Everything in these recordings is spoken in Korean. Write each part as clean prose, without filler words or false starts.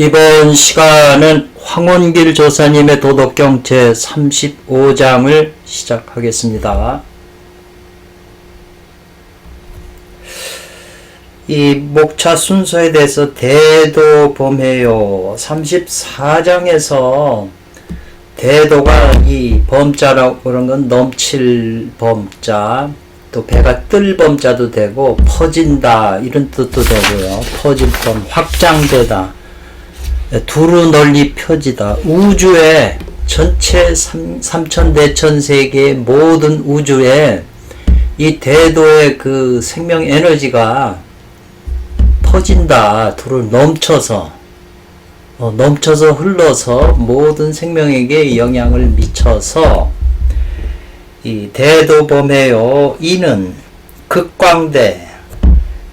이번 시간은 황원길 조사님의 도덕경 제35장을 시작하겠습니다. 이 목차 순서에 대해서 대도범해요 34장에서 대도가 이 범자라고 그런 건 넘칠 범자, 또 배가 뜰 범자도 되고 퍼진다 이런 뜻도 되고요. 퍼질 범, 확장되다, 두루 널리 펴지다. 우주에 전체 삼천대천 세계의 모든 우주에 이 대도의 그 생명 에너지가 퍼진다. 두루 넘쳐서 흘러서 모든 생명에게 영향을 미쳐서 이 대도범해요. 이는 극광대,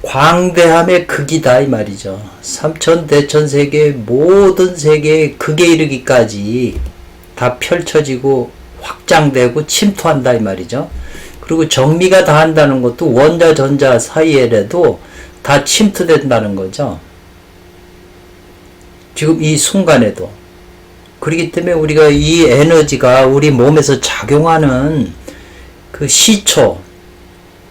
광대함의 극이다 이 말이죠. 삼천대천세계 모든 세계의 극에 이르기까지 다 펼쳐지고 확장되고 침투한다 이 말이죠. 그리고 정리가 다 한다는 것도 원자 전자 사이에라도 다 침투된다는 거죠. 지금 이 순간에도. 그렇기 때문에 우리가 이 에너지가 우리 몸에서 작용하는 그 시초,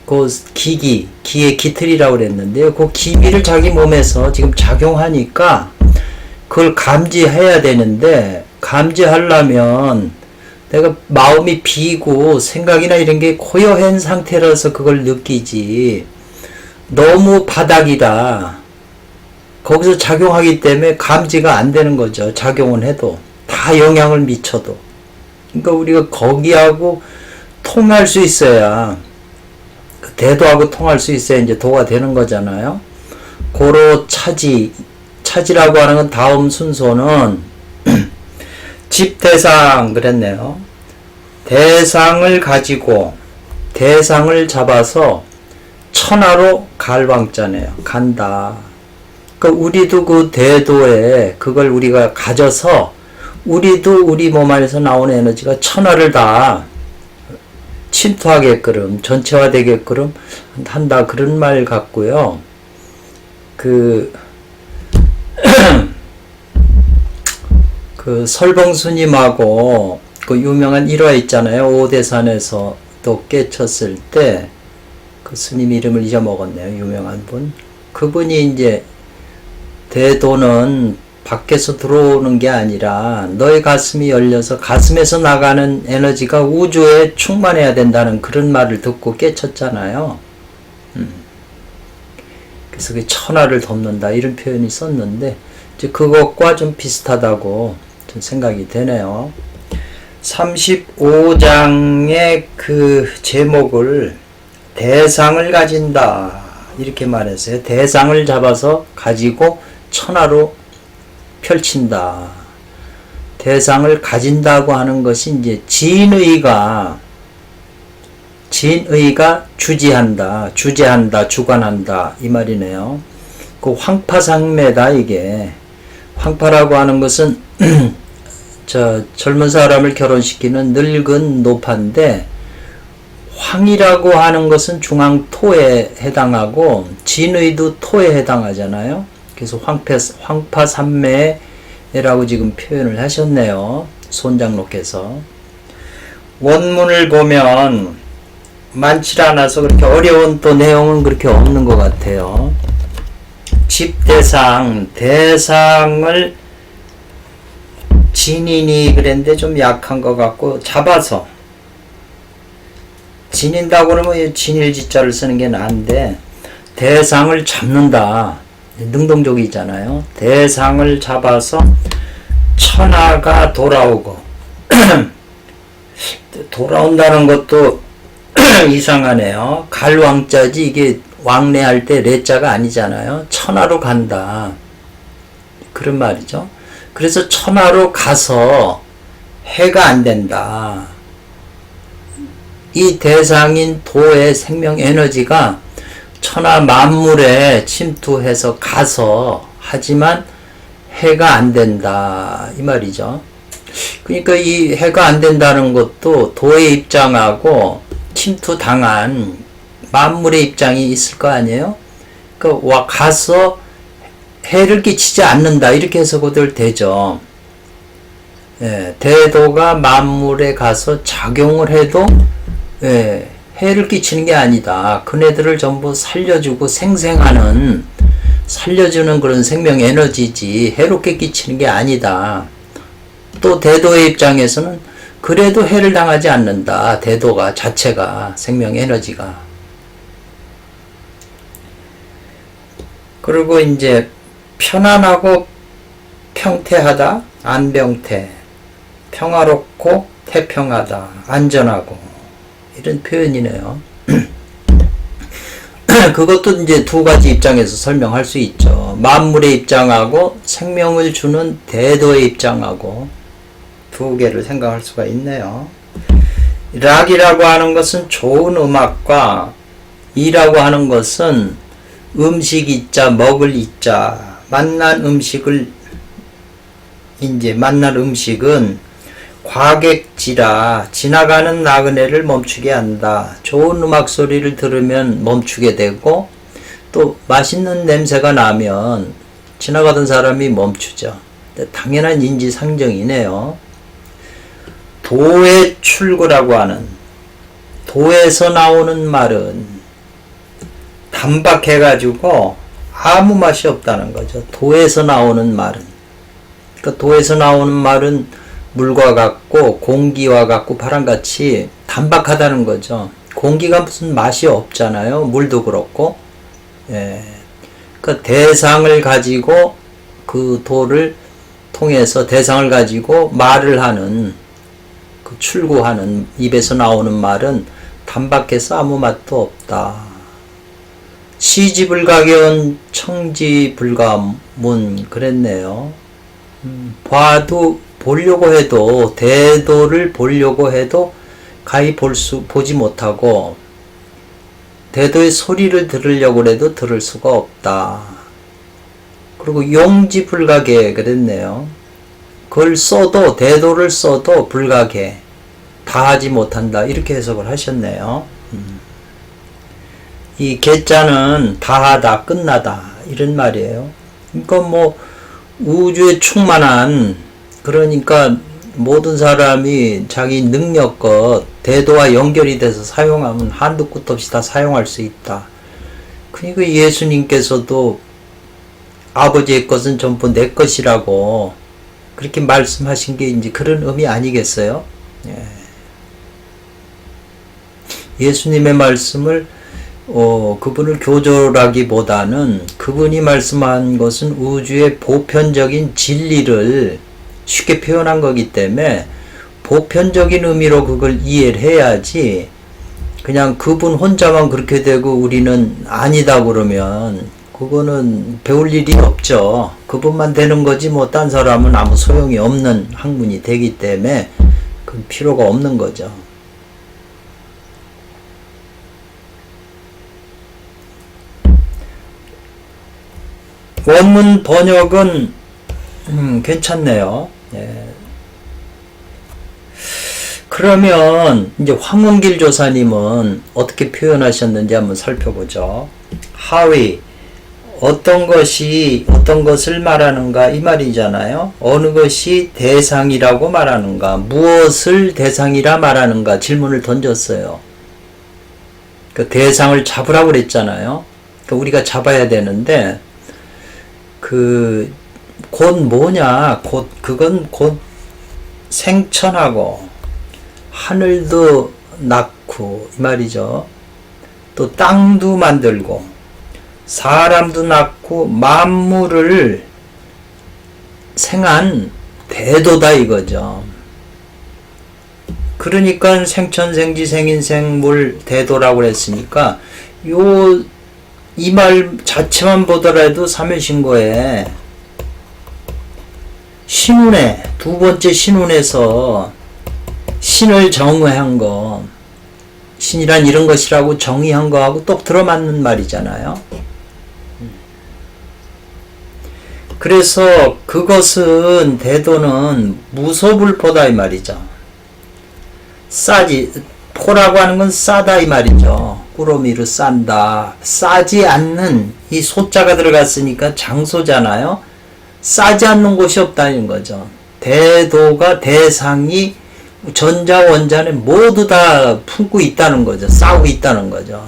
그 기의 기틀이라고 그랬는데요. 그 기미를 자기 몸에서 지금 작용하니까 그걸 감지해야 되는데, 감지하려면 내가 마음이 비고 생각이나 이런 게 고요한 상태라서 그걸 느끼지, 너무 바닥이다. 거기서 작용하기 때문에 감지가 안 되는 거죠. 작용은 해도. 다 영향을 미쳐도. 그러니까 우리가 거기하고 통할 수 있어야, 대도하고 통할 수 있어야 이제 도가 되는 거잖아요. 고로 차지라고 하는 건 다음 순서는 집대상 그랬네요. 대상을 가지고 대상을 잡아서 천하로 갈왕자네요. 간다. 그러니까 우리도 그 대도에 그걸 우리가 가져서 우리도 우리 몸 안에서 나오는 에너지가 천하를 다 침투하게끔 전체화되게끔 한다 그런 말 같고요. 그 설봉스님하고 그 유명한 일화 있잖아요. 오대산에서 또 깨쳤을 때 그 스님 이름을 잊어먹었네요. 유명한 분. 그분이 이제 대도는 밖에서 들어오는 게 아니라 너의 가슴이 열려서 가슴에서 나가는 에너지가 우주에 충만해야 된다는 그런 말을 듣고 깨쳤잖아요. 그래서 그 천하를 덮는다 이런 표현이 썼는데 이제 그것과 좀 비슷하다고 좀 생각이 되네요. 35장의 그 제목을 대상을 가진다 이렇게 말했어요. 대상을 잡아서 가지고 천하로 펼친다. 대상을 가진다고 하는 것이 이제 진의가 주재한다, 주관한다 이 말이네요. 그 황파상매다 이게. 황파라고 하는 것은 젊은 사람을 결혼시키는 황 노파인데, 황이라고 하는 것은 중앙토에 해당하고 진의도 토에 해당하잖아요. 그래서 황파삼매라고 지금 표현을 하셨네요. 손장로께서. 원문을 보면 많지 않아서 그렇게 어려운 또 내용은 그렇게 없는 것 같아요. 집대상, 대상을 진인이 그랬는데 좀 약한 것 같고, 잡아서 지닌다고 그러면 진일지자를 쓰는 게 나은데, 대상을 잡는다. 능동적이잖아요. 대상을 잡아서 천하가 돌아오고 돌아온다는 것도 이상하네요. 갈왕자지 이게 왕래할 때 레자가 아니잖아요. 천하로 간다 그런 말이죠. 그래서 천하로 가서 해가 안 된다. 이 대상인 도의 생명 에너지가 천하 만물에 침투해서 가서, 하지만 해가 안 된다 이 말이죠. 그러니까 이 해가 안 된다는 것도 도의 입장하고 침투당한 만물의 입장이 있을 거 아니에요. 그러니까 가서 해를 끼치지 않는다 이렇게 해석도 되죠. 예, 대도가 만물에 가서 작용을 해도 예, 해를 끼치는 게 아니다. 그네들을 전부 살려주고 생생하는 살려주는 그런 생명 에너지지 해롭게 끼치는 게 아니다. 또 대도의 입장에서는 그래도 해를 당하지 않는다. 대도가 자체가 생명 에너지가. 그리고 이제 편안하고 평태하다, 안병태, 평화롭고 태평하다, 안전하고 이런 표현이네요. 그것도 이제 두 가지 입장에서 설명할 수 있죠. 만물의 입장하고 생명을 주는 대도의 입장하고 두 개를 생각할 수가 있네요. 락이라고 하는 것은 좋은 음악과 이라고 하는 것은 음식 이자 먹을 이자 만난 음식은 과객지라 지나가는 나그네를 멈추게 한다. 좋은 음악 소리를 들으면 멈추게 되고 또 맛있는 냄새가 나면 지나가던 사람이 멈추죠. 당연한 인지상정이네요. 도의 출구라고 하는 도에서 나오는 말은 단박해가지고 아무 맛이 없다는 거죠. 도에서 나오는 말은. 그러니까 도에서 나오는 말은 물과 같고 공기와 같고 바람같이 단박하다는 거죠. 공기가 무슨 맛이 없잖아요. 물도 그렇고. 예. 그 대상을 가지고 그 도를 통해서 대상을 가지고 말을 하는 그 출구하는 입에서 나오는 말은 단박해서 아무 맛도 없다. 시지불가견 청지불가문 그랬네요. 보려고 해도 대도를 보려고 해도 가히 보지 못하고 대도의 소리를 들으려고 해도 들을 수가 없다. 그리고 용지불가계 그랬네요. 그걸 써도 대도를 써도 불가계 다 하지 못한다 이렇게 해석을 하셨네요. 이 개자는 다하다 끝나다 이런 말이에요. 그러니까 뭐 우주에 충만한 그러니까 모든 사람이 자기 능력껏 대도와 연결이 돼서 사용하면 한도 끝 없이 다 사용할 수 있다. 그러니까 예수님께서도 아버지의 것은 전부 내 것이라고 그렇게 말씀하신 게 이제 그런 의미 아니겠어요? 예. 예수님의 말씀을 그분을 교조라기보다는 그분이 말씀한 것은 우주의 보편적인 진리를 쉽게 표현한 거기 때문에 보편적인 의미로 그걸 이해를 해야지 그냥 그분 혼자만 그렇게 되고 우리는 아니다 그러면 그거는 배울 일이 없죠. 그분만 되는 거지 뭐 딴 사람은 아무 소용이 없는 학문이 되기 때문에 그 필요가 없는 거죠. 원문 번역은 괜찮네요. 예. 그러면 이제 황운길 조사님은 어떻게 표현하셨는지 한번 살펴보죠. 하위 어떤 것을 말하는가 이 말이잖아요. 어느 것이 대상이라고 말하는가, 무엇을 대상이라 말하는가 질문을 던졌어요. 그 대상을 잡으라고 그랬잖아요. 그러니까 우리가 잡아야 되는데 곧 뭐냐? 그건 곧 생천하고 하늘도 낳고 이 말이죠. 또 땅도 만들고 사람도 낳고 만물을 생한 대도다 이거죠. 그러니까 생천생지 생인생물 대도라고 그랬으니까 이 말 자체만 보더라도 사면신고에 신운에 두 번째 신운에서 신을 정의한 거 신이란 이런 것이라고 정의한 거하고 똑 들어맞는 말이잖아요. 그래서 그것은 대도는 무소불포다 이 말이죠. 포라고 하는 건 싸다 이 말이죠. 꾸러미로 싼다. 싸지 않는 이 소자가 들어갔으니까 장소잖아요. 싸지 않는 곳이 없다는 거죠. 대도가 대상이 전자 원자는 모두 다 품고 있다는 거죠. 싸고 있다는 거죠.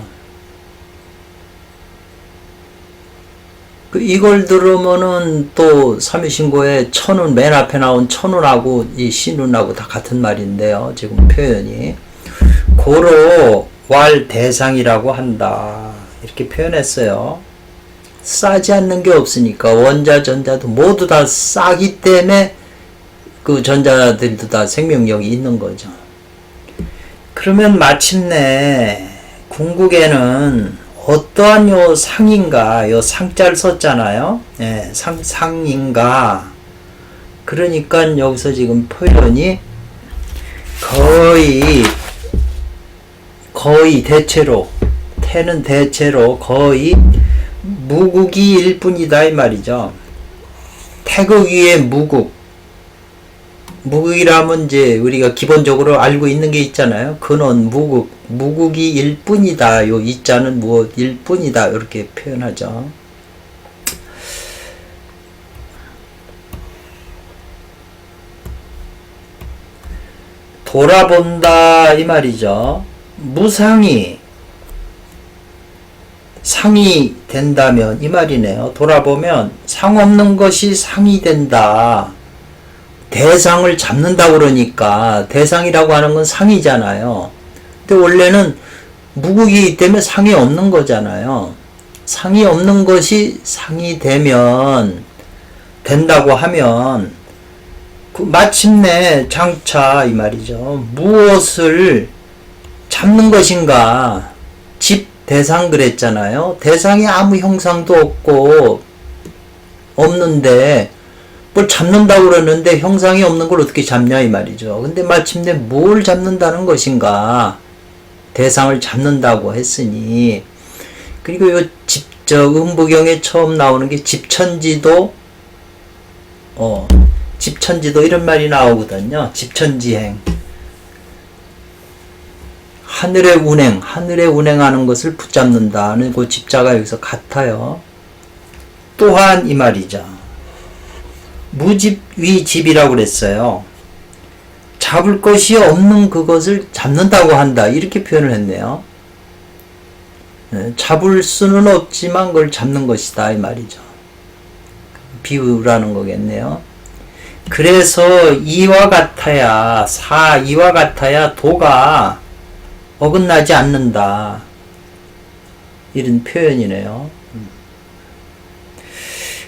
이걸 들으면은 또 삼위신고에 천운 맨 앞에 나온 천운하고 이 신운하고 다 같은 말인데요. 지금 표현이 고로 왈 대상이라고 한다 이렇게 표현했어요. 싸지 않는 게 없으니까 원자 전자도 모두 다 싸기 때문에 그 전자들도 다 생명력이 있는 거죠. 그러면 마침내 궁극에는 어떠한 요 상인가, 요 상자를 썼잖아요. 예, 상인가. 그러니까 여기서 지금 표현이 거의 대체로, 태는 대체로 거의 무국이일 뿐이다 이 말이죠. 태극 위에 무국. 무국이라면 이제 우리가 기본적으로 알고 있는 게 있잖아요. 근원 무국, 무국이일 뿐이다. 요 이자는 무엇일 뿐이다. 이렇게 표현하죠. 돌아본다 이 말이죠. 무상이 상이 된다면 이 말이네요. 돌아보면 상 없는 것이 상이 된다. 대상을 잡는다 그러니까 대상이라고 하는 건 상이잖아요. 근데 원래는 무국이기 때문에 상이 없는 거잖아요. 상이 없는 것이 상이 되면 된다고 하면 마침내 장차 이 말이죠. 무엇을 잡는 것인가? 집 대상 그랬잖아요. 대상이 아무 형상도 없고 없는데 뭘 잡는다고 그러는데 형상이 없는 걸 어떻게 잡냐 이 말이죠. 근데 마침내 뭘 잡는다는 것인가? 대상을 잡는다고 했으니 그리고 요 음부경에 처음 나오는 게 집천지도 집천지도 이런 말이 나오거든요. 집천지행 하늘에 운행하는 것을 붙잡는다는 그 집자가 여기서 같아요. 또한 이 말이죠. 무집위집이라고 그랬어요. 잡을 것이 없는 그것을 잡는다고 한다. 이렇게 표현을 했네요. 잡을 수는 없지만 그걸 잡는 것이다. 이 말이죠. 비유라는 거겠네요. 그래서 이와 같아야 도가 어긋나지 않는다. 이런 표현이네요.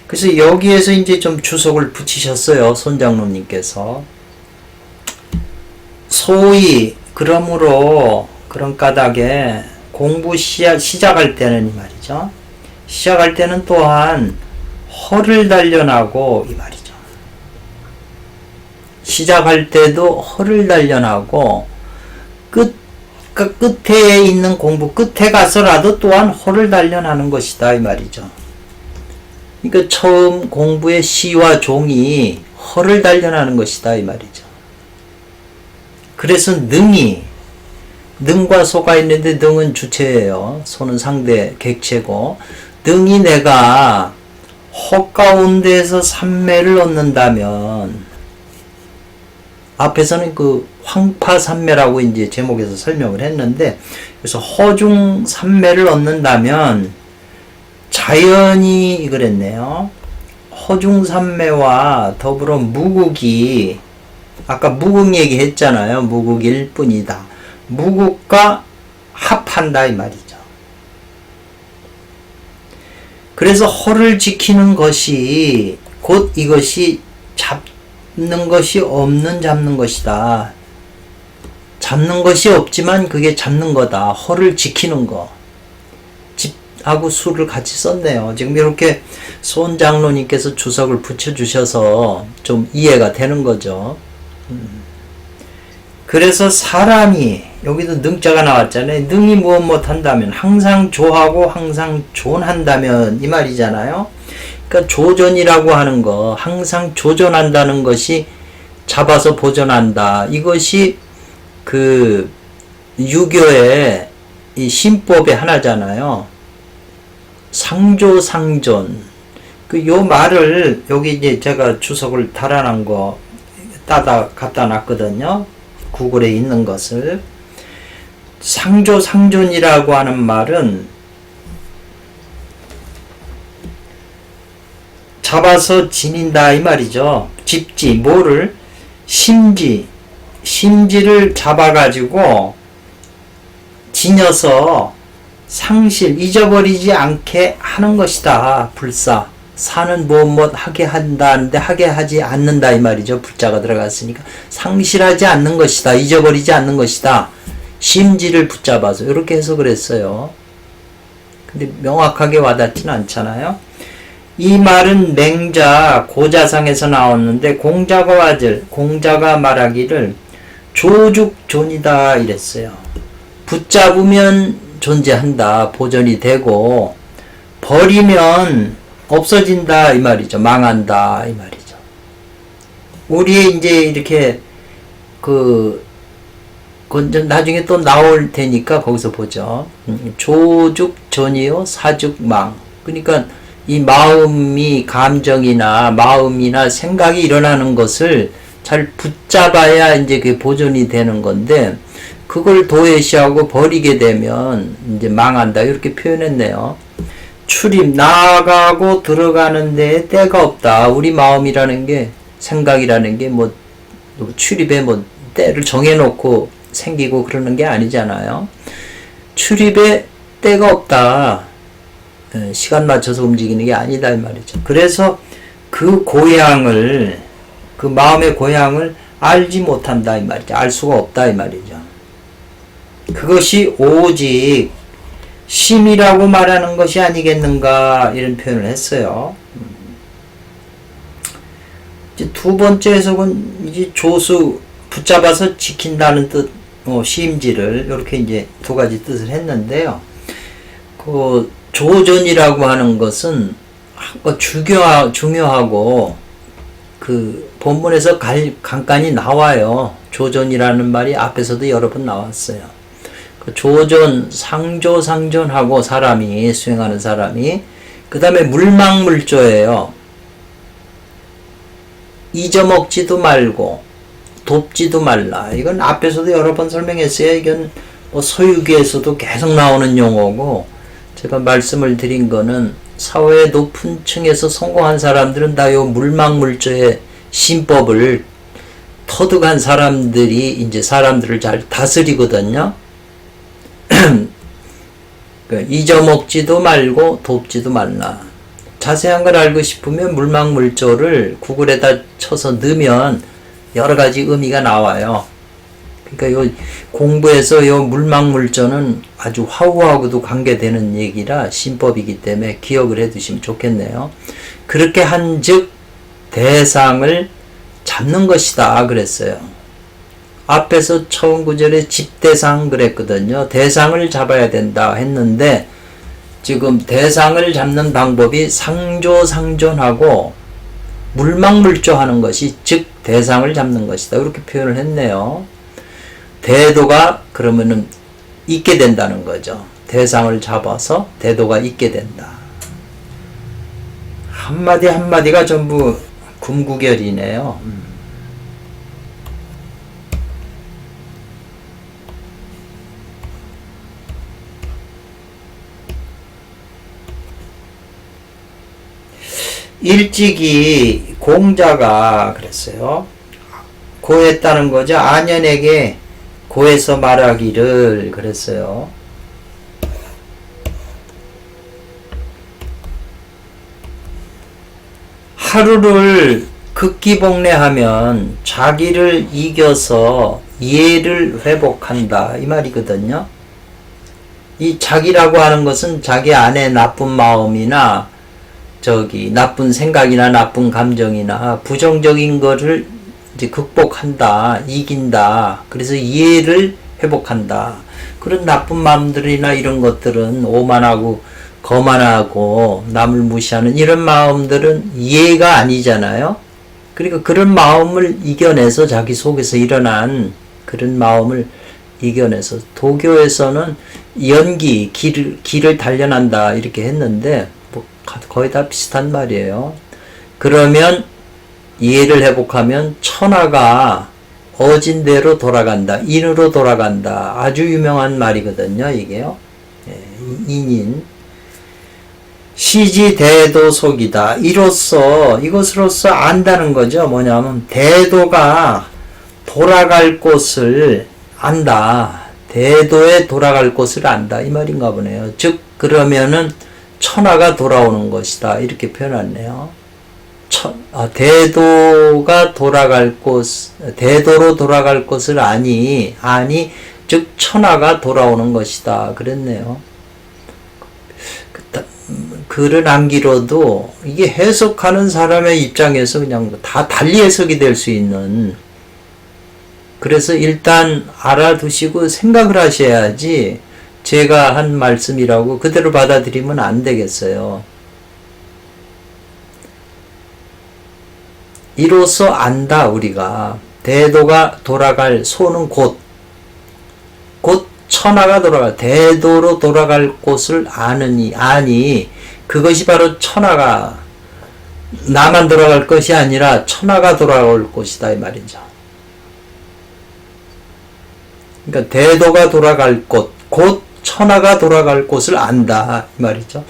그래서 여기에서 이제 좀 주석을 붙이셨어요. 손장로님께서. 소위 그러므로 그런 까닭에 공부 시작할 때는 이 말이죠. 시작할 때는 또한 허를 단련하고 이 말이죠. 시작할 때도 허를 단련하고 끝에 있는 공부 끝에 가서라도 또한 허를 단련하는 것이다 이 말이죠. 그러니까 처음 공부의 시와 종이 허를 단련하는 것이다 이 말이죠. 그래서 능과 소가 있는데 능은 주체예요. 소는 상대 객체고 능이 내가 허 가운데에서 삼매를 얻는다면 앞에서는 그 황파삼매라고 이제 제목에서 설명을 했는데 그래서 허중 삼매를 얻는다면 자연이 그랬네요. 허중삼매와 더불어 무국이 아까 무국 얘기했잖아요. 무국일 뿐이다. 무국과 합한다 이 말이죠. 그래서 허를 지키는 것이 곧 이것이 잡는 것이 없는 잡는 것이다. 잡는 것이 없지만 그게 잡는 거다. 허를 지키는 거. 하고 수를 같이 썼네요. 지금 이렇게 손 장로님께서 주석을 붙여주셔서 좀 이해가 되는 거죠. 그래서 사람이 여기도 능자가 나왔잖아요. 능이 무엇 못한다면 항상 조하고 항상 존한다면 이 말이잖아요. 그러니까 조전이라고 하는 거 항상 조전한다는 것이 잡아서 보존한다. 이것이 그 유교의 이 신법의 하나잖아요. 상조상존. 요 말을 여기 이제 제가 주석을 달아난 거 갖다 놨거든요. 구글에 있는 것을. 상조상존이라고 하는 말은 잡아서 지닌다 이 말이죠. 집지, 뭐를? 심지를 잡아가지고 지녀서 상실, 잊어버리지 않게 하는 것이다. 불사. 사는 무엇 하게 한다는데 하게 하지 않는다 이 말이죠. 불자가 들어갔으니까 상실하지 않는 것이다. 잊어버리지 않는 것이다. 심지를 붙잡아서 이렇게 해석을 했어요. 근데 명확하게 와닿지는 않잖아요. 이 말은 맹자 고자상에서 나왔는데 공자가 말하기를 조죽존이다 이랬어요. 붙잡으면 존재한다. 보존이 되고 버리면 없어진다 이 말이죠. 망한다 이 말이죠. 우리의 이제 이렇게 그건 나중에 또 나올 테니까 거기서 보죠. 조죽존이요 사죽망. 그러니까 이 마음이나 생각이 일어나는 것을 잘 붙잡아야 이제 그게 보존이 되는 건데, 그걸 도외시하고 버리게 되면 이제 망한다 이렇게 표현했네요. 출입, 나가고 들어가는 데에 때가 없다. 우리 마음이라는 게, 생각이라는 게 뭐 출입에 뭐 때를 정해놓고 생기고 그러는 게 아니잖아요. 출입에 때가 없다. 시간 맞춰서 움직이는 게 아니다 이 말이죠. 그래서 그 마음의 고향을 알지 못한다 이 말이죠. 알 수가 없다 이 말이죠. 그것이 오직 심이라고 말하는 것이 아니겠는가 이런 표현을 했어요. 이제 두 번째 해석은 이제 조수 붙잡아서 지킨다는 뜻, 심지를 이렇게 이제 두 가지 뜻을 했는데요. 그 조존이라고 하는 것은 중요하고 그 본문에서 간간히 나와요. 조존이라는 말이 앞에서도 여러 번 나왔어요. 그 조존, 상조상존하고 수행하는 사람이 그 다음에 물망물조예요. 잊어먹지도 말고 돕지도 말라. 이건 앞에서도 여러 번 설명했어요. 이건 뭐 서유기에서도 계속 나오는 용어고, 제가 말씀을 드린 거는 사회의 높은 층에서 성공한 사람들은 다 요 물망물조의 신법을 터득한 사람들이 이제 사람들을 잘 다스리거든요. 잊어먹지도 말고 돕지도 말라. 자세한 걸 알고 싶으면 물망물조를 구글에다 쳐서 넣으면 여러 가지 의미가 나와요. 그러니까 요 공부에서 요 물망물조는 아주 화우하고도 관계되는 얘기라 신법이기 때문에 기억을 해 두시면 좋겠네요. 그렇게 한즉 대상을 잡는 것이다 그랬어요. 앞에서 처음 구절에 집대상 그랬거든요. 대상을 잡아야 된다 했는데, 지금 대상을 잡는 방법이 상조상존하고 물망물조 하는 것이 즉 대상을 잡는 것이다 이렇게 표현을 했네요. 대도가 그러면은 있게 된다는 거죠. 대상을 잡아서 대도가 있게 된다. 한마디 한마디가 전부 금구결이네요. 일찍이 공자가 그랬어요. 고했다는 거죠. 안연에게 고해서 말하기를 그랬어요. 하루를 극기복례하면 자기를 이겨서 예를 회복한다 이 말이거든요. 이 자기라고 하는 것은 자기 안에 나쁜 마음이나 나쁜 생각이나 나쁜 감정이나 부정적인 거를 이제 극복한다, 이긴다. 그래서 이해를 회복한다. 그런 나쁜 마음들이나 이런 것들은 오만하고 거만하고 남을 무시하는 이런 마음들은 이해가 아니잖아요. 그러니까 그런 마음을 이겨내서 자기 속에서 일어난 그런 마음을 이견에서. 도교에서는 연기, 길을 단련한다 이렇게 했는데 뭐 거의 다 비슷한 말이에요. 그러면 이해를 회복하면 천하가 어진대로 돌아간다, 인으로 돌아간다. 아주 유명한 말이거든요, 이게요. 인인. 시지대도속이다. 이것으로서 안다는 거죠. 뭐냐면 대도가 돌아갈 곳을 안다. 대도에 돌아갈 곳을 안다. 이 말인가 보네요. 즉 그러면은 천하가 돌아오는 것이다. 이렇게 표현했네요. 대도가 돌아갈 곳, 대도로 돌아갈 곳을 아니, 즉 천하가 돌아오는 것이다. 그랬네요. 글을 남기로도 이게 해석하는 사람의 입장에서 그냥 다 달리 해석이 될 수 있는, 그래서 일단 알아두시고 생각을 하셔야지 제가 한 말씀이라고 그대로 받아들이면 안 되겠어요. 이로써 안다. 우리가 대도가 돌아갈 소는 곧 천하가 돌아갈, 대도로 돌아갈 곳을 아니 그것이 바로 천하가, 나만 돌아갈 것이 아니라 천하가 돌아올 곳이다 이 말이죠. 그러니까 대도가 돌아갈 곳, 곧 천하가 돌아갈 곳을 안다 이 말이죠.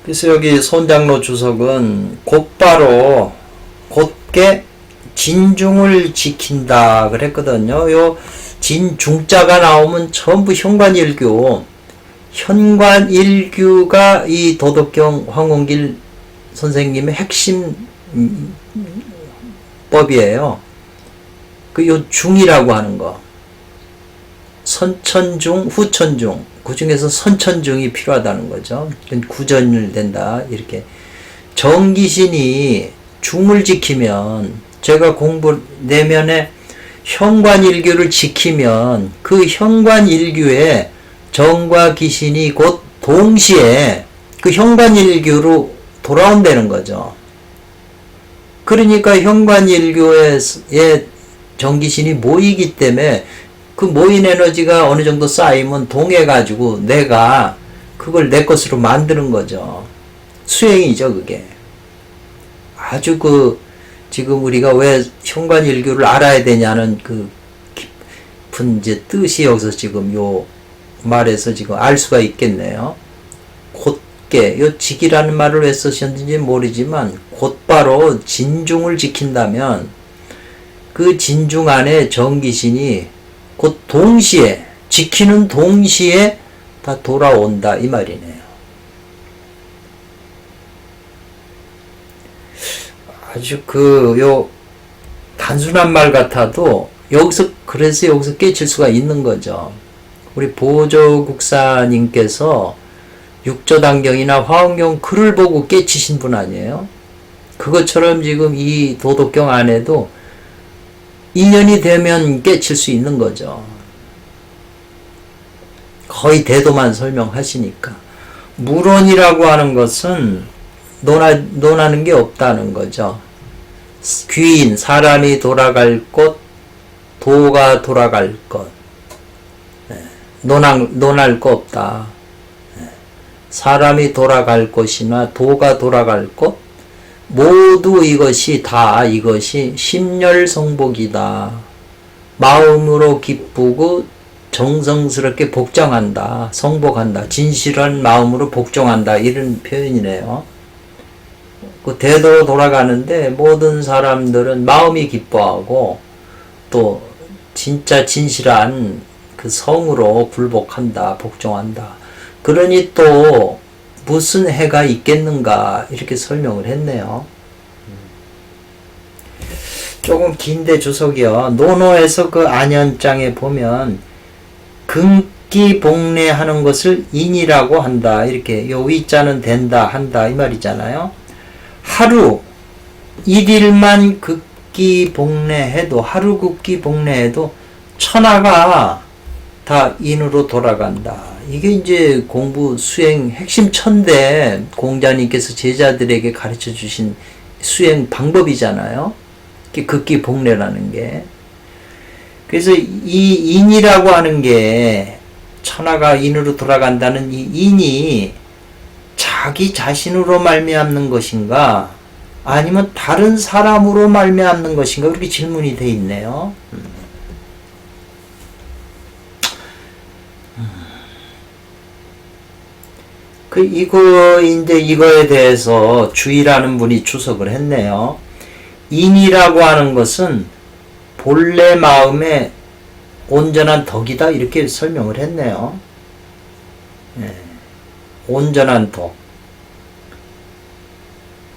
그래서 여기 손장로 주석은 곧바로 곧게 진중을 지킨다 그랬거든요. 요 진중자가 나오면 전부 현관일규, 현관일규가 이 도덕경 황원길 선생님의 핵심 법이에요. 요 중이라고 하는 거, 선천중, 후천중, 그 중에서 선천중이 필요하다는 거죠. 구전된다 이렇게. 정기신이 중을 지키면, 제가 내면에 현관일규를 지키면 그 현관일규에 정과 기신이 곧 동시에 그 현관일규로 돌아온다는 거죠. 그러니까 현관일규에 정기신이 모이기 때문에 그 모인 에너지가 어느 정도 쌓이면 동해가지고 내가 그걸 내 것으로 만드는 거죠. 수행이죠, 그게. 아주 지금 우리가 왜 현관일규를 알아야 되냐는 그 깊은 이제 뜻이 여기서 지금 요 말에서 지금 알 수가 있겠네요. 곧게, 요 직이라는 말을 왜 쓰셨는지 모르지만 곧바로 진중을 지킨다면 그 진중 안에 정기신이 곧 동시에, 지키는 동시에 다 돌아온다 이 말이네요. 아주 요 단순한 말 같아도 그래서 여기서 깨칠 수가 있는 거죠. 우리 보조국사님께서 육조단경이나 화엄경 글을 보고 깨치신 분 아니에요? 그것처럼 지금 이 도덕경 안에도 인연이 되면 깨칠 수 있는 거죠. 거의 대도만 설명하시니까. 무론이라고 하는 것은 논하는 게 없다는 거죠. 귀인, 사람이 돌아갈 곳, 도가 돌아갈 것. 논할 거 없다. 사람이 돌아갈 곳이나 도가 돌아갈 곳, 모두 이것이 심열성복이다. 마음으로 기쁘고 정성스럽게 복장한다. 성복한다. 진실한 마음으로 복종한다. 이런 표현이네요. 그 대도로 돌아가는데 모든 사람들은 마음이 기뻐하고 또 진짜 진실한 그 성으로 굴복한다. 복종한다. 그러니 또 무슨 해가 있겠는가 이렇게 설명을 했네요. 조금 긴데 주석이요. 논어에서 그 안연장에 보면 극기복례하는 것을 인이라고 한다. 이렇게 요 위자는 된다 한다 이 말이잖아요. 하루 일일만 극기복례해도, 하루 극기복례해도 천하가 다 인으로 돌아간다. 이게 이제 공부 수행 핵심 천대 공자님께서 제자들에게 가르쳐 주신 수행 방법이잖아요. 극기복례라는 게. 그래서 이 인이라고 하는 게 천하가 인으로 돌아간다는 이 인이 자기 자신으로 말미암는 것인가 아니면 다른 사람으로 말미암는 것인가 그렇게 질문이 돼 있네요. 이거에 대해서 주의라는 분이 주석을 했네요. 인이라고 하는 것은 본래 마음의 온전한 덕이다 이렇게 설명을 했네요. 온전한 덕.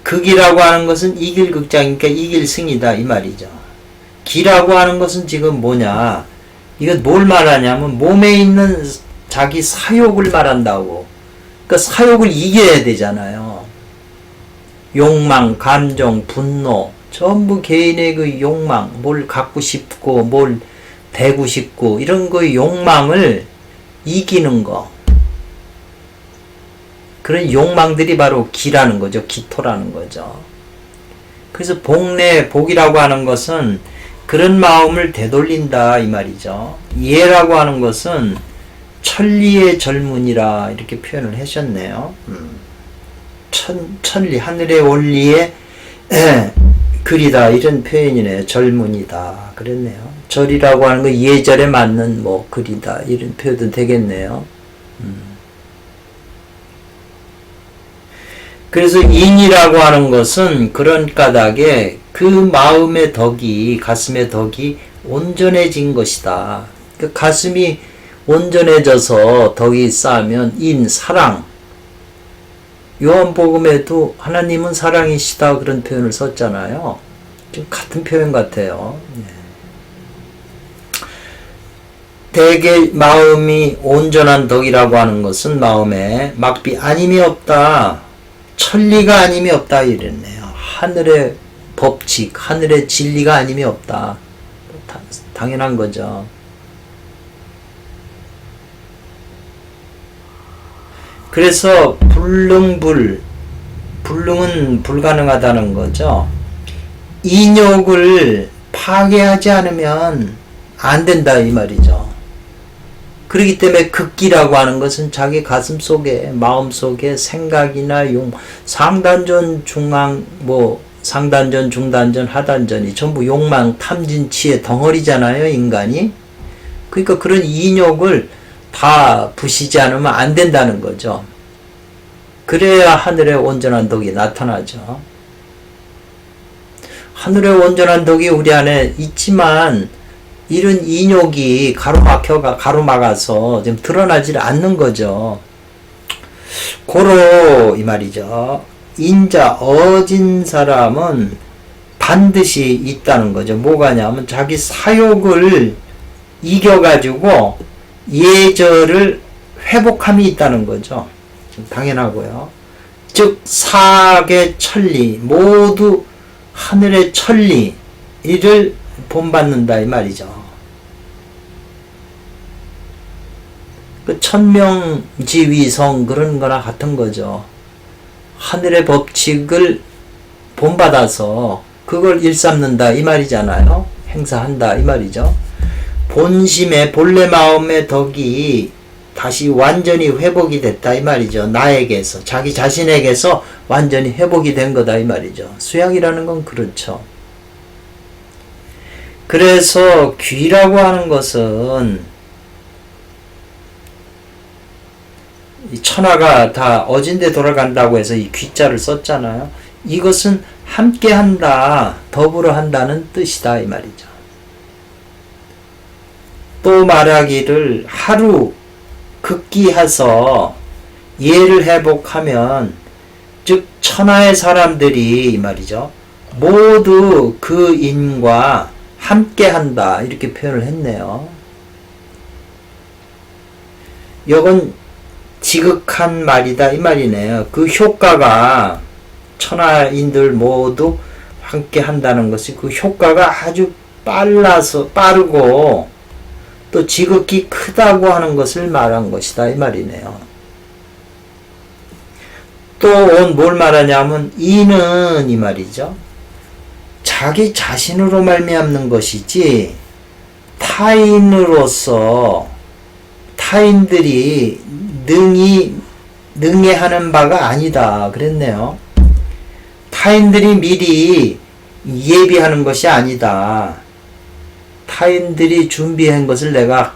극이라고 하는 것은 이길극장이니까 이길승이다 이 말이죠. 기라고 하는 것은 지금 뭐냐, 이건 뭘 말하냐면 몸에 있는 자기 사욕을 말한다고. 그러니까 사욕을 이겨야 되잖아요. 욕망, 감정, 분노 전부 개인의 그 욕망, 뭘 갖고 싶고 뭘 되고 싶고 이런 그 욕망을 이기는 거, 그런 욕망들이 바로 기라는 거죠. 기토라는 거죠. 그래서 복내, 복이라고 하는 것은 그런 마음을 되돌린다 이 말이죠. 예라고 하는 것은 천리의 젊은이라 이렇게 표현을 하셨네요. 천리, 하늘의 원리의 글이다 이런 표현이네요. 젊은이다 그랬네요. 절이라고 하는 거 예절에 맞는 뭐 글이다 이런 표현도 되겠네요. 그래서 인이라고 하는 것은 그런 까닭에 그 마음의 덕이, 가슴의 덕이 온전해진 것이다. 그 가슴이 온전해져서 덕이 쌓으면 인, 사랑. 요한복음에도 하나님은 사랑이시다 그런 표현을 썼잖아요. 좀 같은 표현 같아요. 대개 마음이 온전한 덕이라고 하는 것은 마음에 막비 아님이 없다. 천리가 아님이 없다 이랬네요. 하늘의 법칙, 하늘의 진리가 아님이 없다. 당연한 거죠. 그래서 불능불, 불능은 불가능하다는 거죠. 인욕을 파괴하지 않으면 안 된다 이 말이죠. 그렇기 때문에 극기라고 하는 것은 자기 가슴 속에, 마음 속에 생각이나 상단전, 중앙, 상단전, 중단전, 하단전이 전부 욕망, 탐진, 치의 덩어리잖아요, 인간이. 그러니까 그런 인욕을 다 부시지 않으면 안 된다는 거죠. 그래야 하늘의 온전한 덕이 나타나죠. 하늘의 온전한 덕이 우리 안에 있지만 이런 인욕이 가로막아서 지금 드러나지 않는 거죠. 고로 이 말이죠. 인자, 어진 사람은 반드시 있다는 거죠. 뭐가냐면 자기 사욕을 이겨가지고 예절을 회복함이 있다는 거죠. 당연하고요. 즉 사계 천리, 모두 하늘의 천리 이를 본받는다 이 말이죠. 그 천명지위성 그런 거나 같은 거죠. 하늘의 법칙을 본받아서 그걸 일삼는다 이 말이잖아요. 행사한다 이 말이죠. 본심의 본래 마음의 덕이 다시 완전히 회복이 됐다 이 말이죠. 나에게서, 자기 자신에게서 완전히 회복이 된 거다 이 말이죠. 수양이라는 건 그렇죠. 그래서 귀라고 하는 것은 이 천하가 다 어진데 돌아간다고 해서 이 귀자를 썼잖아요. 이것은 함께 한다, 더불어 한다는 뜻이다 이 말이죠. 또 말하기를 하루 극기해서 예를 회복하면 즉 천하의 사람들이 이 말이죠. 모두 그 인과 함께 한다 이렇게 표현을 했네요. 이건 지극한 말이다 이 말이네요. 그 효과가 천하인들 모두 함께 한다는 것이 그 효과가 아주 빠르고 또 지극히 크다고 하는 것을 말한 것이다 이 말이네요. 또 뭘 말하냐면 이는 이 말이죠. 자기 자신으로 말미암는 것이지 타인으로서 타인들이 능해하는 바가 아니다 그랬네요. 타인들이 미리 예비하는 것이 아니다. 타인들이 준비한 것을 내가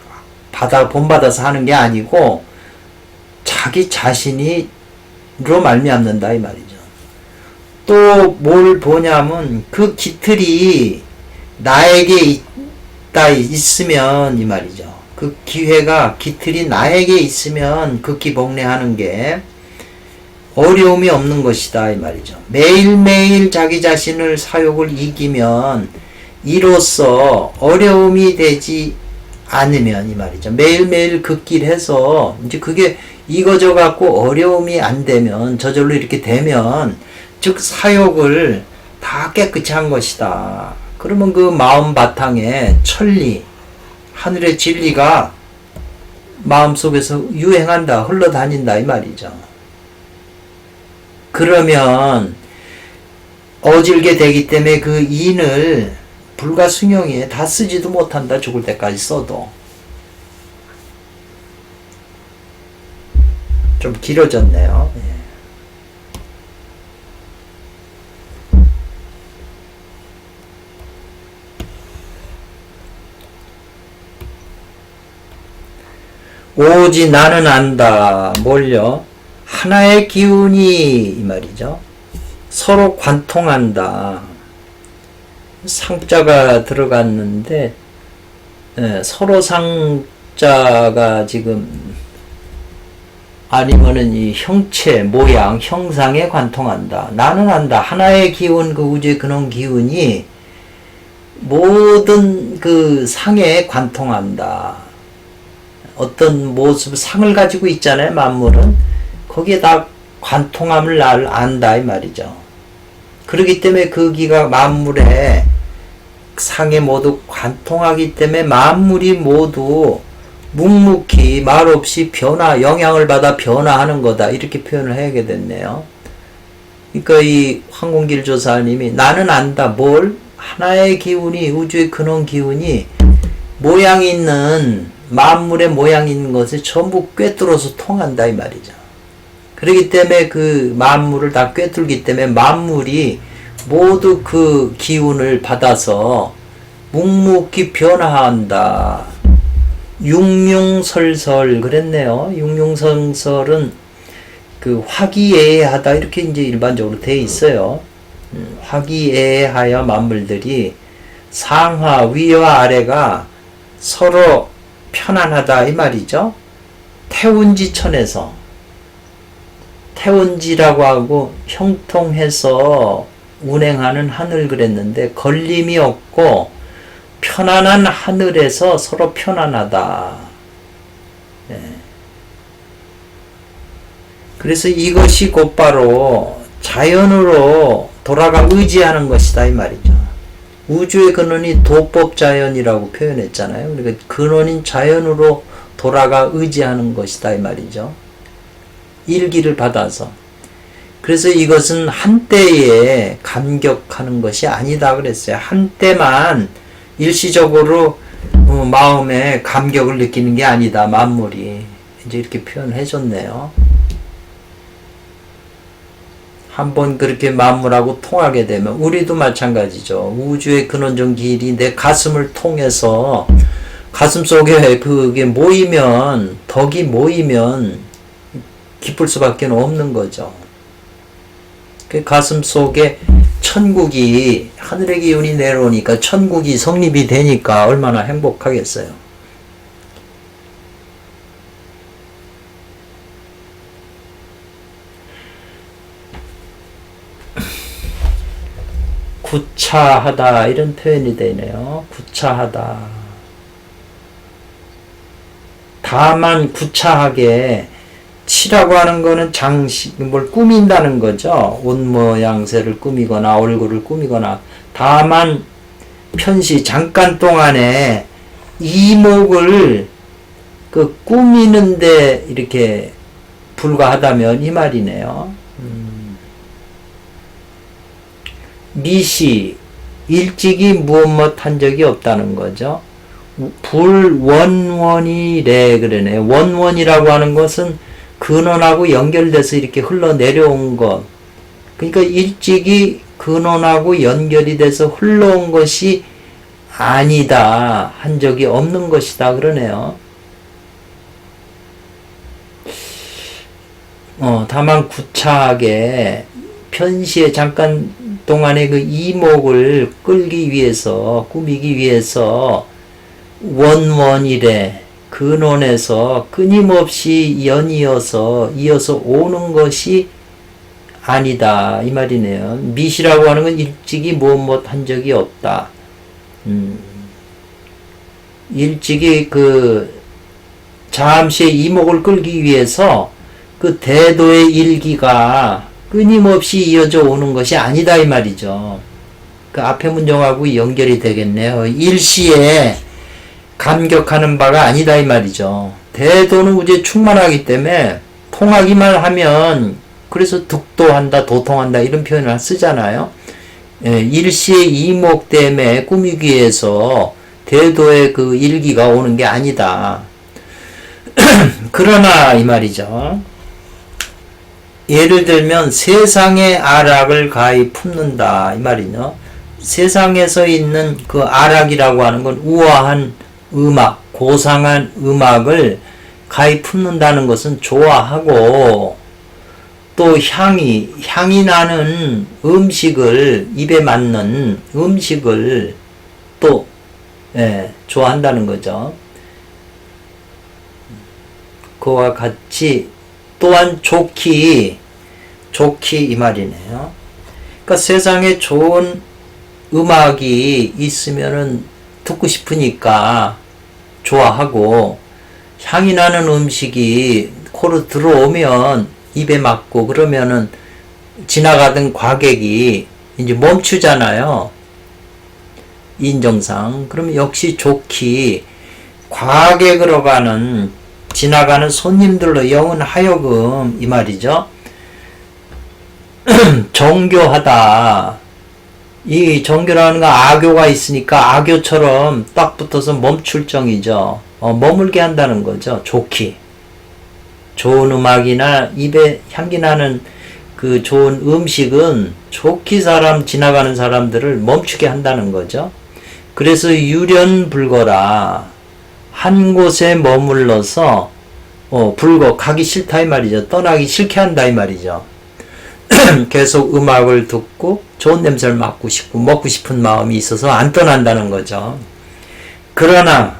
본받아서 하는 게 아니고 자기 자신이로 말미암는다 이 말이죠. 또 뭘 보냐면 그 깃틀이 나에게 있으면 이 말이죠. 그 기회가 깃틀이 나에게 있으면 극히 복례하는 게 어려움이 없는 것이다 이 말이죠. 매일매일 자기 자신을 사욕을 이기면 이로써 어려움이 되지 않으면 이 말이죠. 매일매일 극길해서 이제 그게 이거저 갖고 어려움이 안 되면 저절로 이렇게 되면 즉 사욕을 다 깨끗이 한 것이다. 그러면 그 마음 바탕에 천리 하늘의 진리가 마음속에서 유행한다 흘러다닌다 이 말이죠. 그러면 어질게 되기 때문에 그 인을 불가승용이에 다 쓰지도 못한다. 죽을 때까지 써도. 좀 길어졌네요. 예. 오직 나는 안다. 뭘요? 하나의 기운이 이 말이죠. 서로 관통한다. 상자가 들어갔는데 서로 상자가 지금 아니면은 이 형체, 모양, 형상에 관통한다. 나는 안다. 하나의 기운, 그 우주의 근원 기운이 모든 그 상에 관통한다. 어떤 모습, 상을 가지고 있잖아요, 만물은. 거기에 다 관통함을 날 안다, 이 말이죠. 그렇기 때문에 그 기가 만물에 상에 모두 관통하기 때문에 만물이 모두 묵묵히 말없이 영향을 받아 변화하는 거다. 이렇게 표현을 해야게 됐네요. 그러니까 이 황공길 조사님이 나는 안다. 뭘? 하나의 기운이, 우주의 근원 기운이 모양 있는, 만물의 모양 있는 것을 전부 꿰뚫어서 통한다. 이 말이죠. 그렇기 때문에 그 만물을 다 꿰뚫기 때문에 만물이 모두 그 기운을 받아서 묵묵히 변화한다. 융융설설 그랬네요. 융융설설은 그 화기애애하다 이렇게 이제 일반적으로 돼 있어요. 화기애애하여 만물들이 상하 위와 아래가 서로 편안하다 이 말이죠. 태운지천에서 태운지라고 하고 형통해서 운행하는 하늘 그랬는데 걸림이 없고 편안한 하늘에서 서로 편안하다. 네. 그래서 이것이 곧바로 자연으로 돌아가 의지하는 것이다 이 말이죠. 우주의 근원이 도법자연이라고 표현했잖아요. 그러니까 근원인 자연으로 돌아가 의지하는 것이다 이 말이죠. 일기를 받아서. 그래서 이것은 한때에 감격하는 것이 아니다 그랬어요. 한때만 일시적으로 마음에 감격을 느끼는 게 아니다. 만물이. 이제 이렇게 표현해 줬네요. 한번 그렇게 만물하고 통하게 되면 우리도 마찬가지죠. 우주의 근원적 길이 내 가슴을 통해서 가슴 속에 그게 모이면 덕이 모이면 기쁠 수밖에 없는 거죠. 그 가슴 속에 천국이 하늘의 기운이 내려오니까 천국이 성립이 되니까 얼마나 행복하겠어요. 구차하다 이런 표현이 되네요. 구차하다. 다만 구차하게 치라고 하는 거는 장식, 뭘 꾸민다는 거죠. 옷 모양새를 꾸미거나 얼굴을 꾸미거나. 다만 편시 잠깐 동안에 이목을 그 꾸미는데 이렇게 불과하다면 이 말이네요. 미시 일찍이 무엇 못한 적이 없다는 거죠. 불원원이래 그러네. 원원이라고 하는 것은 근원하고 연결돼서 이렇게 흘러내려온 것. 그러니까 일찍이 근원하고 연결이 돼서 흘러온 것이 아니다. 한 적이 없는 것이다. 그러네요. 다만 구차하게 편시에 잠깐 동안의 그 이목을 끌기 위해서, 꾸미기 위해서 원원이래. 근원에서 끊임없이 이어서 오는 것이 아니다. 이 말이네요. 미시라고 하는 건 일찍이 무엇 한 적이 없다. 일찍이 잠시의 이목을 끌기 위해서 그 대도의 일기가 끊임없이 이어져 오는 것이 아니다. 이 말이죠. 그 앞에 문장하고 연결이 되겠네요. 일시에 감격하는 바가 아니다. 이 말이죠. 대도는 이제 충만하기 때문에 통하기만 하면 그래서 득도한다, 도통한다 이런 표현을 쓰잖아요. 일시의 이목 때문에 꾸미기 위해서 대도의 그 일기가 오는 게 아니다. 그러나 이 말이죠. 예를 들면 세상의 아락을 가히 품는다 이 말이죠. 세상에서 있는 그 아락이라고 하는 건 우아한 음악, 고상한 음악을 가히 품는다는 것은 좋아하고 또 향이 나는 음식을 입에 맞는 음식을 또 좋아한다는 거죠. 그와 같이 또한 좋기 이 말이네요. 그러니까 세상에 좋은 음악이 있으면은 듣고 싶으니까 좋아하고 향이 나는 음식이 코로 들어오면 입에 맞고 그러면은 지나가던 과객이 이제 멈추잖아요. 인정상. 그러면 역시 좋기 과객으로 지나가는 손님들로 영은 하여금 이 말이죠. 정교하다. 이 정교라는 건 악교가 있으니까 악교처럼 딱 붙어서 멈출 정이죠. 머물게 한다는 거죠. 좋기. 좋은 음악이나 입에 향기 나는 그 좋은 음식은 좋기 지나가는 사람들을 멈추게 한다는 거죠. 그래서 유련불거라. 한 곳에 머물러서 가기 싫다 이 말이죠. 떠나기 싫게 한다 이 말이죠. 계속 음악을 듣고 좋은 냄새를 맡고 싶고 먹고 싶은 마음이 있어서 안 떠난다는 거죠. 그러나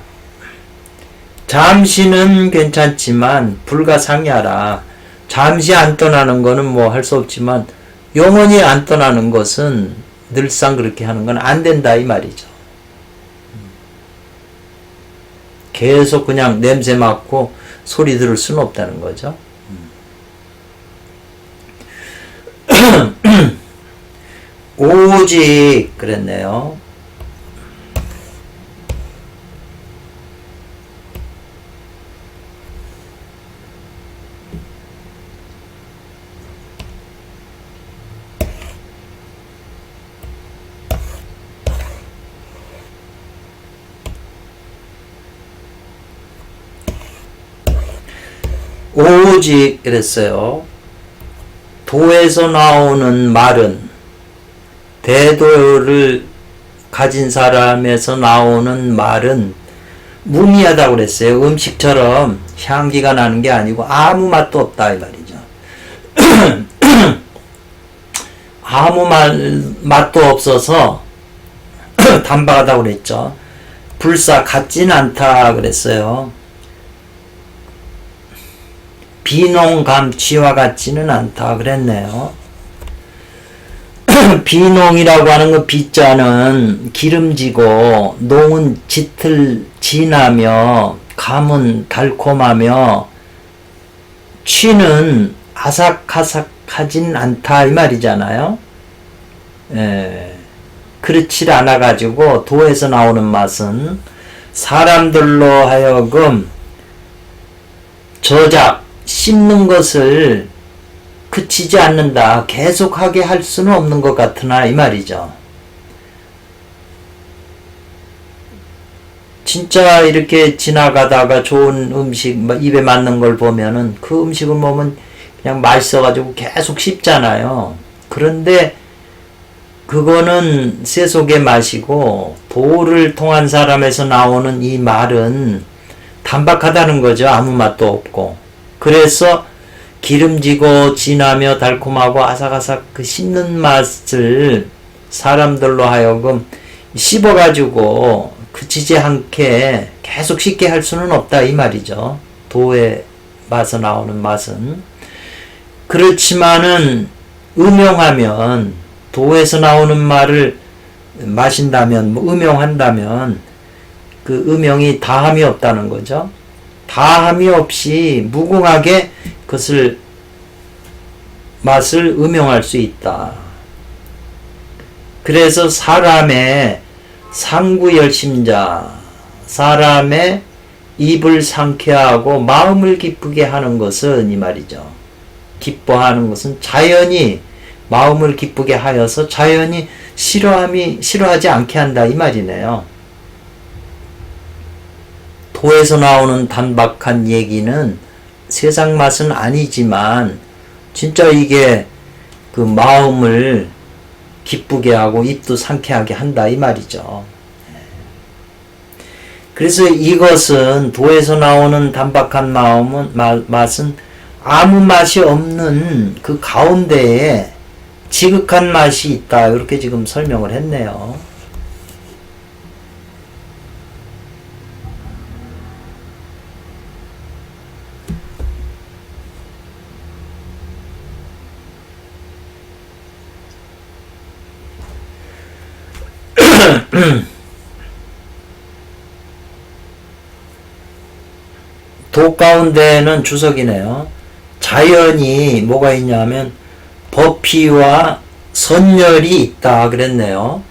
잠시는 괜찮지만 불가상야라. 잠시 안 떠나는 거는 뭐 할 수 없지만 영원히 안 떠나는 것은 늘상 그렇게 하는 건 안 된다 이 말이죠. 계속 그냥 냄새 맡고 소리 들을 수는 없다는 거죠. 오직 그랬네요. 오직 이랬어요. 도에서 나오는 말은 대도를 가진 사람에서 나오는 말은 무미하다고 그랬어요. 음식처럼 향기가 나는 게 아니고 아무 맛도 없다 이 말이죠. 아무 맛도 없어서 단박하다고 그랬죠. 불사 같진 않다 그랬어요. 비농감취와 같지는 않다 그랬네요. 비농이라고 하는 그 비자는 기름지고 농은 짙을 진하며 감은 달콤하며 취는 아삭아삭하진 않다 이 말이잖아요. 그렇지 않아 가지고 도에서 나오는 맛은 사람들로 하여금 저작 씹는 것을 그치지 않는다. 계속하게 할 수는 없는 것 같으나 이 말이죠. 진짜 이렇게 지나가다가 좋은 음식 입에 맞는 걸 보면은 그 음식을 먹으면 그냥 맛있어가지고 계속 씹잖아요. 그런데 그거는 쇠속의 맛이고 도를 통한 사람에서 나오는 이 말은 단박하다는 거죠. 아무 맛도 없고. 그래서 기름지고 진하며 달콤하고 아삭아삭 그 씹는 맛을 사람들로 하여금 씹어가지고 그치지 않게 계속 씹게 할 수는 없다 이 말이죠. 도의 맛에 나오는 맛은. 그렇지만은 음용하면 도에서 나오는 말을 마신다면 음용한다면 그 음용이 다함이 없다는 거죠. 다함이 없이 무궁하게 그것을 맛을 음용할 수 있다. 그래서 사람의 상구열심자, 사람의 입을 상쾌하고 마음을 기쁘게 하는 것은 이 말이죠. 기뻐하는 것은 자연히 마음을 기쁘게 하여서 자연히 싫어하지 않게 한다 이 말이네요. 도에서 나오는 단박한 얘기는 세상 맛은 아니지만 진짜 이게 그 마음을 기쁘게 하고 입도 상쾌하게 한다 이 말이죠. 그래서 이것은 도에서 나오는 단박한 맛은 아무 맛이 없는 그 가운데에 지극한 맛이 있다 이렇게 지금 설명을 했네요. 도 가운데는 주석이네요. 자연이 뭐가 있냐면 법피와 선열이 있다 그랬네요.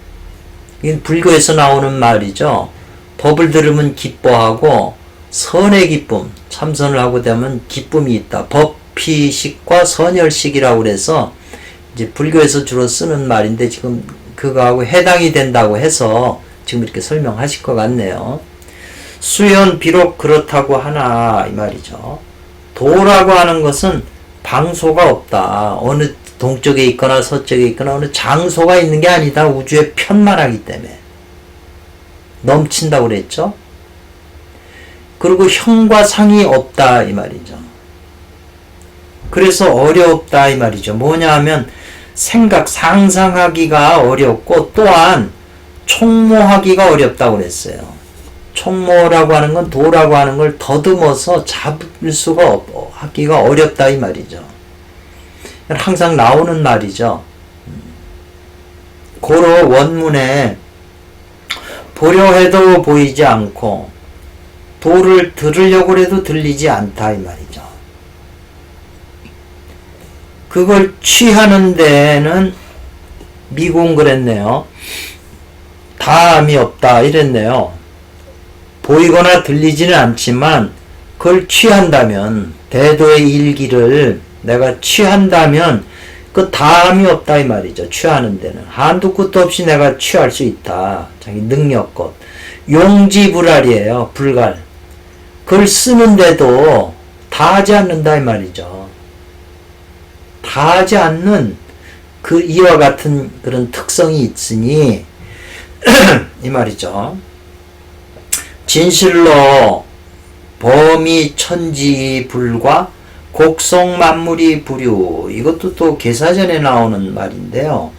이건 불교에서 나오는 말이죠. 법을 들으면 기뻐하고 선의 기쁨, 참선을 하고 되면 기쁨이 있다. 법피식과 선열식이라고 그래서 이제 불교에서 주로 쓰는 말인데 지금 그거하고 해당이 된다고 해서 지금 이렇게 설명하실 것 같네요. 수연 비록 그렇다고 하나 이 말이죠. 도라고 하는 것은 방소가 없다. 어느 동쪽에 있거나 서쪽에 있거나 어느 장소가 있는 게 아니다. 우주에 편만하기 때문에 넘친다고 그랬죠. 그리고 형과 상이 없다 이 말이죠. 그래서 어렵다 이 말이죠. 뭐냐 하면 상상하기가 어렵고 또한 총모하기가 어렵다고 그랬어요. 총모라고 하는 건 도라고 하는 걸 더듬어서 잡을 수가 하기가 어렵다 이 말이죠. 항상 나오는 말이죠. 고로 원문에 보려 해도 보이지 않고 도를 들으려고 해도 들리지 않다 이 말이죠. 그걸 취하는 데는 미궁 그랬네요. 다함이 없다 이랬네요. 보이거나 들리지는 않지만 그걸 취한다면 대도의 일기를 내가 취한다면 그 다함이 없다 이 말이죠. 취하는 데는 한도 끝도 없이 내가 취할 수 있다. 자기 능력껏 용지불알이에요. 불갈. 그걸 쓰는데도 다 하지 않는다 이 말이죠. 다 하지 않는 그 이와 같은 그런 특성이 있으니 이 말이죠. 진실로 범이 천지불과 곡성만물이 부류. 이것도 또 계사전에 나오는 말인데요.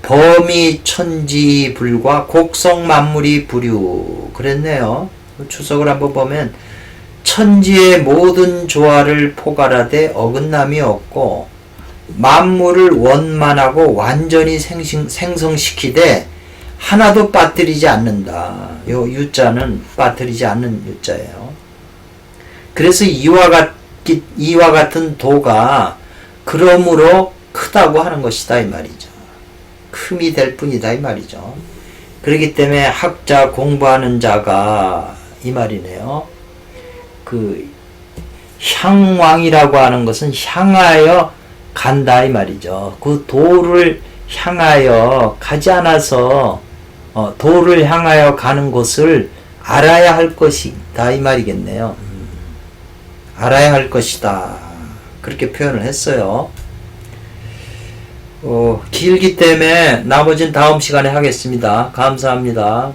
범이 천지불과 곡성만물이 부류 그랬네요. 추석을 한번 보면 천지의 모든 조화를 포괄하되 어긋남이 없고 만물을 원만하고 완전히 생성시키되 하나도 빠뜨리지 않는다. 요 유자는 빠뜨리지 않는 유자예요. 그래서 이와 같은 도가 그러므로 크다고 하는 것이다 이 말이죠. 큼이 될 뿐이다 이 말이죠. 그렇기 때문에 학자 공부하는 자가 이 말이네요. 그 향왕이라고 하는 것은 향하여 간다 이 말이죠. 그 도를 향하여 가지 않아서 도를 향하여 가는 곳을 알아야 할 것이다 이 말이겠네요. 알아야 할 것이다 그렇게 표현을 했어요. 길기 때문에 나머지는 다음 시간에 하겠습니다. 감사합니다.